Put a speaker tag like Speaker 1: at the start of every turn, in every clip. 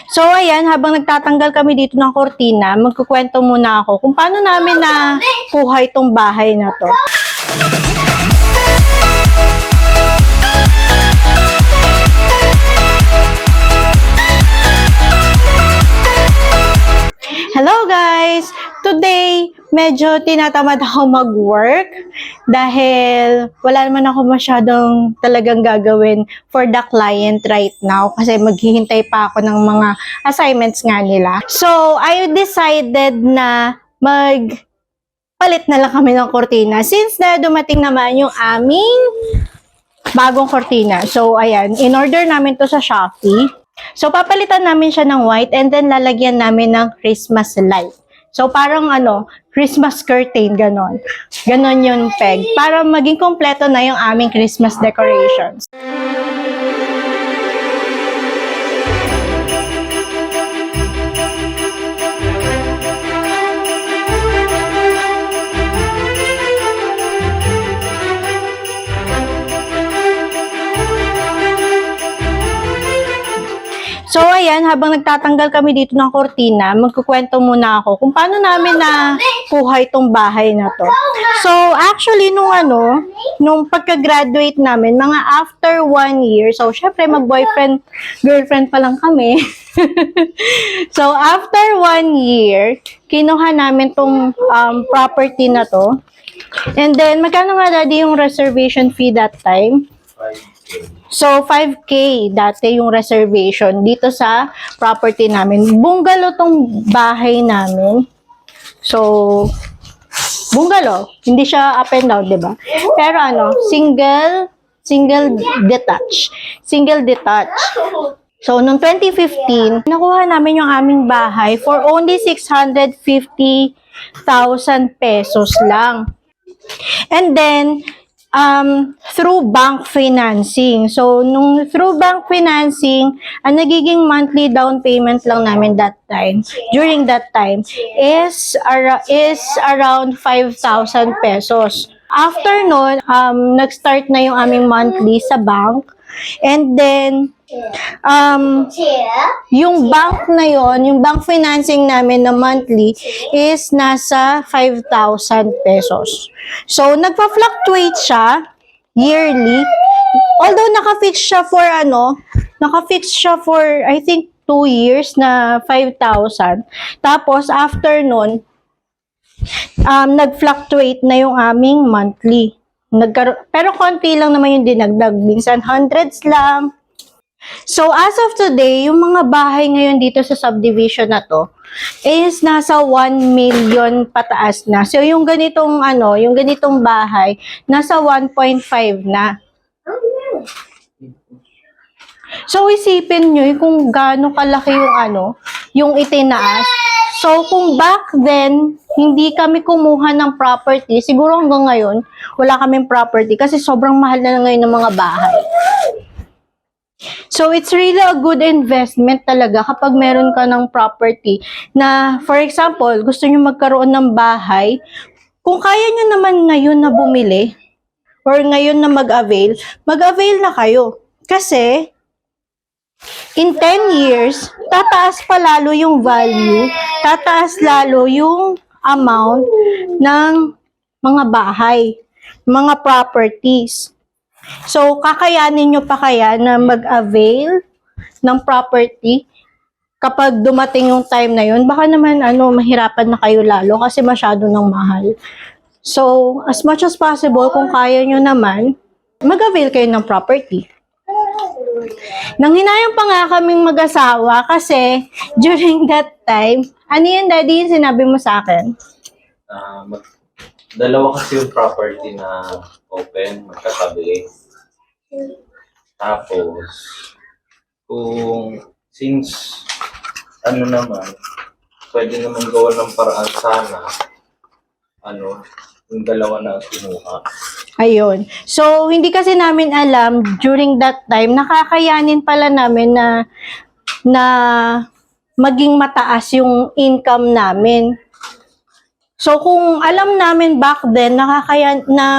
Speaker 1: So ayan, habang nagtatanggal kami dito ng kortina, magkukwento muna ako kung paano namin na kuha itong bahay na to. Hello guys! Today, medyo tinatamad ako mag-work dahil wala naman ako masyadong talagang gagawin for the client right now kasi maghihintay pa ako ng mga assignments nga nila. So, I decided na palit na lang kami ng kortina since na dumating naman yung aming bagong kortina. So, ayan, in-order namin to sa Shopee. So, papalitan namin siya ng white and then lalagyan namin ng Christmas light. So, parang Christmas curtain, ganon. Ganon yung peg. Para maging kompleto na yung aming Christmas decorations. So, ayan, habang nagtatanggal kami dito ng kortina, magkukwento muna ako kung paano namin na kuha itong bahay na to. So, actually, nung pagka-graduate namin, mga after 1 year, so, syempre, mag-boyfriend, girlfriend pa lang kami. So, after 1 year, kinuha namin tong property na to. And then, magkano nga daddy yung reservation fee that time? So, 5K dati yung reservation dito sa property namin. Bungalow tong bahay namin. So, bungalow. Hindi siya up and down, diba? Pero single detached. Single detached. So, noong 2015, nakuha namin yung aming bahay for only 650,000 pesos lang. And then, through bank financing. So, through bank financing, ang nagiging monthly down payment lang namin during that time, is around 5,000 pesos. After nun, nag-start na yung aming monthly sa bank. And then, yung bank na yon, yung bank financing namin na monthly is nasa 5,000 pesos. So, nagpa-fluctuate siya yearly. Although naka-fix siya for I think 2 years na 5,000. Tapos after nun, nag-fluctuate na yung aming monthly. Pero konti lang naman yung dinagdag. Minsan hundreds lang. So, as of today, yung mga bahay ngayon dito sa subdivision na to is nasa 1 million pataas na. So, yung ganitong bahay, nasa 1.5 na. So, isipin nyo kung gaano kalaki yung itinaas. So, kung back then, hindi kami kumuha ng property, siguro hanggang ngayon, wala kaming property kasi sobrang mahal na ngayon ng mga bahay. So, it's really a good investment talaga kapag meron ka ng property na, for example, gusto nyo magkaroon ng bahay, kung kaya nyo naman ngayon na bumili or ngayon na mag-avail na kayo. Kasi, in 10 years, tataas pa lalo yung value, tataas lalo yung amount ng mga bahay, mga properties. So, kakayanin nyo pa kaya na mag-avail ng property kapag dumating yung time na yun? Baka naman, mahirapan na kayo lalo kasi masyado nang mahal. So, as much as possible, kung kaya nyo naman, mag-avail kayo ng property. Nanghinayang pa nga kaming mag-asawa kasi during that time, ano yun, daddy, yung sinabi mo sa akin?
Speaker 2: Dalawa kasi yung property na open, magkatabi. Tapos, since pwede naman gawa ng paraan sana, yung dalawa na kinuha.
Speaker 1: Ayun. So, hindi kasi namin alam during that time, nakakayanin pala namin na maging mataas yung income namin. So, kung alam namin back then, na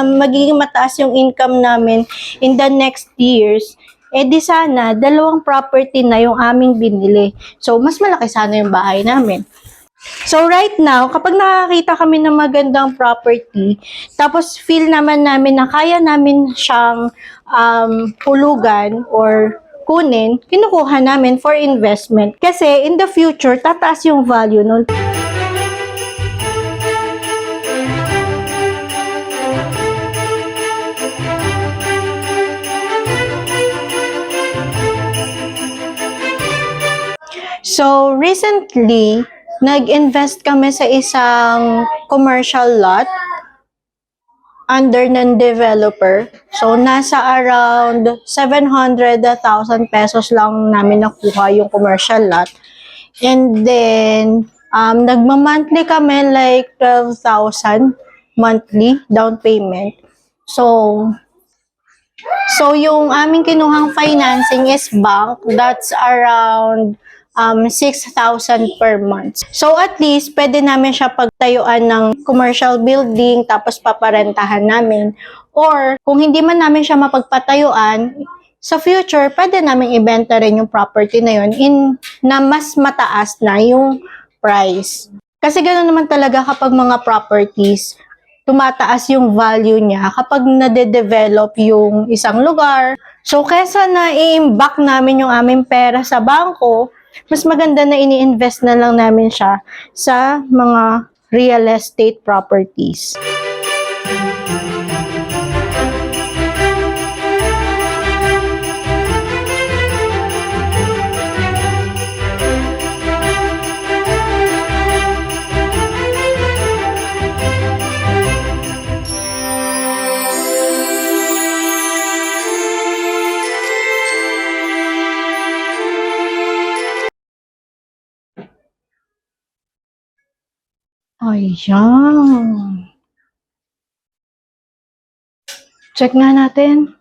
Speaker 1: magiging mataas yung income namin in the next years, di sana, dalawang property na yung aming binili. So, mas malaki sana yung bahay namin. So, right now, kapag nakakita kami ng magandang property, tapos feel naman namin na kaya namin siyang hulugan or kunin, kinukuha namin for investment. Kasi in the future, tataas yung value nun. So, recently, nag-invest kami sa isang commercial lot under ng developer. So, nasa around 700,000 pesos lang namin nakuha yung commercial lot. And then, nagma-monthly kami like 12,000 monthly down payment. So yung aming kinuhang financing is bank. That's around 6,000 per month. So at least, pwede namin siya pagtayuan ng commercial building tapos paparentahan namin. Or kung hindi man namin siya mapagpatayuan, sa future, pwede namin ibenta rin yung property na yun na mas mataas na yung price. Kasi gano'n naman talaga kapag mga properties, tumataas yung value niya kapag nade-develop yung isang lugar. So, kesa na i-imbak namin yung aming pera sa bangko, mas maganda na ini-invest na lang namin siya sa mga real estate properties. Ayan. Check nga natin.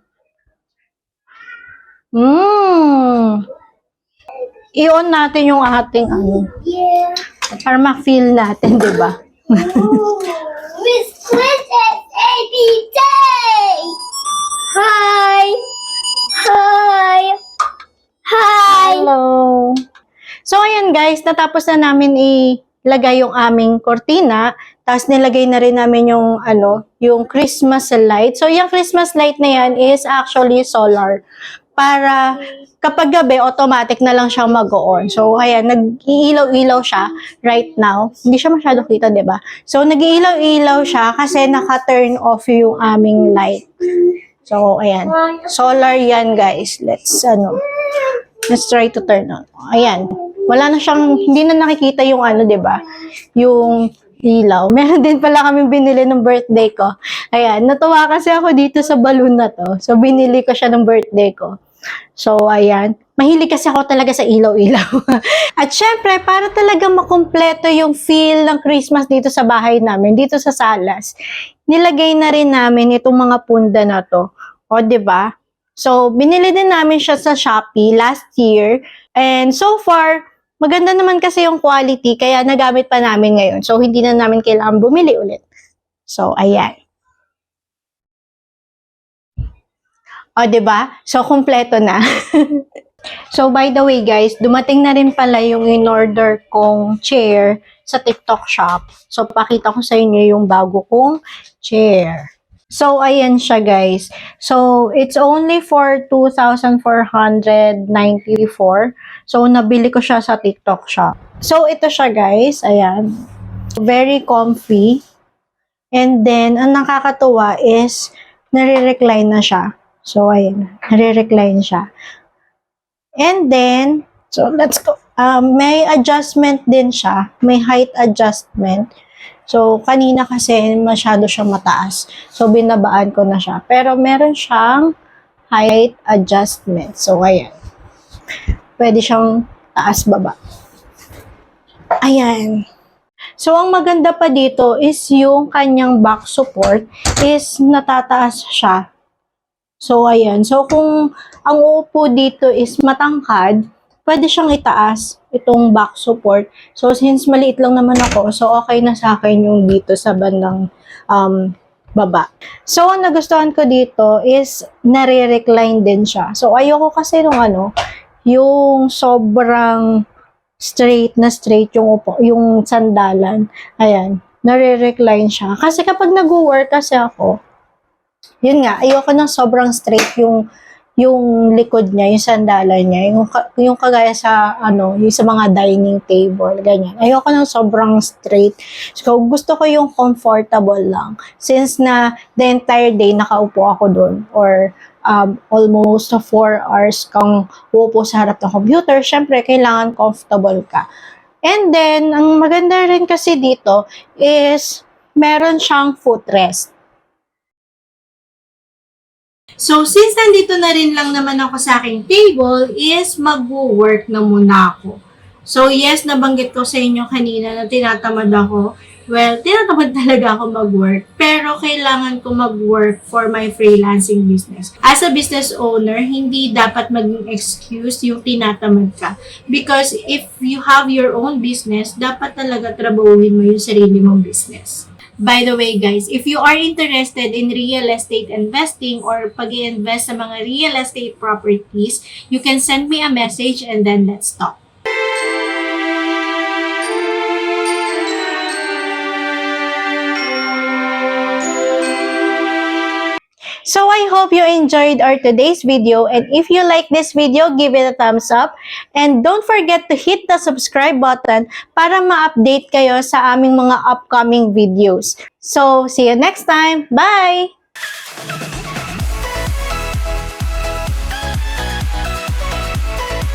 Speaker 1: I-on natin yung ating para ma-feel natin, di ba?
Speaker 3: Miss Princess ABJ! Hi! Hi! Hi!
Speaker 1: Hello! So, ayan guys, natapos na namin ilagay yung aming kortina. Tapos nilagay na rin namin yung, yung Christmas light. So, yung Christmas light na yan is actually solar. Para kapag gabi, automatic na lang siyang mag-on. So, ayan, nag-iilaw-ilaw siya right now. Hindi siya masyado kita, di ba? So, nag-iilaw-ilaw siya kasi naka-turn off yung aming light. So, ayan. Solar yan, guys. Let's try to turn on. Ayan. Wala na siyang, hindi na nakikita yung di ba? Yung ilaw. Meron din pala kami binili ng birthday ko. Ayan. Natuwa kasi ako dito sa balloon na to. So, binili ko siya ng birthday ko. So, ayan. Mahilig kasi ako talaga sa ilaw-ilaw. At syempre, para talaga makumpleto yung feel ng Christmas dito sa bahay namin, dito sa salas, nilagay na rin namin itong mga punda na to. O, diba? So, binili din namin siya sa Shopee last year. And so far, maganda naman kasi yung quality, kaya nagamit pa namin ngayon. So, hindi na namin kailangan bumili ulit. So, ayan. O, diba? So, kumpleto na. So, by the way, guys, dumating na rin pala yung in-order kong chair sa TikTok shop. So, pakita ko sa inyo yung bago kong chair. So, ayan siya, guys. So, it's only for 2,494. So, nabili ko siya sa TikTok shop. So, ito siya, guys. Ayan. Very comfy. And then, ang nakakatuwa is, nare-recline na siya. So, ayan. Nare-recline siya. And then, so, let's go. May adjustment din siya. May height adjustment. So, kanina kasi masyado siyang mataas. So, binabaan ko na siya. Pero meron siyang height adjustment. So, ayan. Pwede siyang taas-baba. Ayan. So, ang maganda pa dito is yung kanyang back support is natataas siya. So, ayan. So, kung ang uupo dito is matangkad, pwede siyang itaas itong back support. So, since maliit lang naman ako, so okay na sa akin yung dito sa bandang baba. So, ang nagustuhan ko dito is nare-recline din siya. So, ayoko kasi nung yung sobrang straight yung sandalan. Ayan, nare-recline siya. Kasi kapag nag-work kasi ako, yun nga, ayoko ng sobrang straight yung likod niya, yung sandalan niya, yung kagaya sa yung sa mga dining table, ganyan. Ayoko ng sobrang straight. So gusto ko yung comfortable lang. Since na the entire day nakaupo ako doon or almost 4 hours kang uupo sa harap ng computer, syempre kailangan comfortable ka. And then, ang maganda rin kasi dito is meron siyang footrest. So, since nandito na rin lang naman ako sa aking table, is mag-work na muna ako. So, yes, nabanggit ko sa inyo kanina na tinatamad ako. Well, tinatamad talaga ako mag-work. Pero, kailangan ko mag-work for my freelancing business. As a business owner, hindi dapat maging excuse yung tinatamad ka. Because if you have your own business, dapat talaga trabahuhin mo yung sarili mong business. By the way, guys, if you are interested in real estate investing or pag-i-invest sa mga real estate properties, you can send me a message and then let's talk. So I hope you enjoyed our today's video, and if you like this video, give it a thumbs up and don't forget to hit the subscribe button para ma-update kayo sa aming mga upcoming videos. So see you next time. Bye!